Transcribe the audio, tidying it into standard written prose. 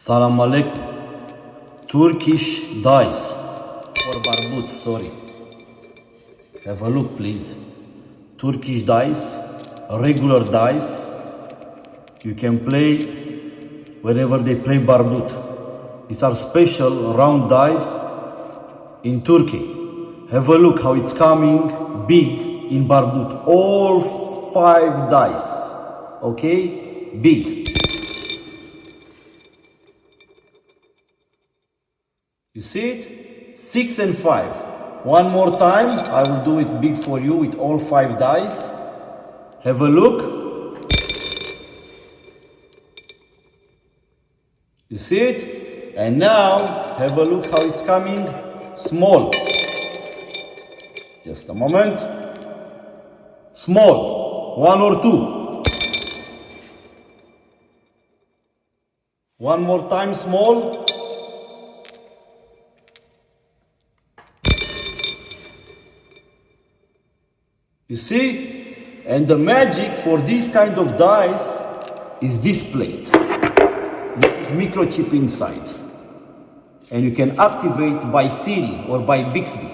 Salam alaikum. Turkish dice or barbut, sorry. Have a look, please. Turkish dice, regular dice. You can play whenever they play barbut. These are special round dice in Turkey. Have a look how it's coming big in barbut. All 5 dice. Okay? Big. You see it? 6 and 5. One more time. I will do it big for you with all 5 dice. Have a look. You see it? And now have a look how it's coming small. Just a moment. Small. 1 or 2. One more time small. You see? And the magic for this kind of dice is this plate. This is microchip inside. And you can activate by Siri or by Bixby.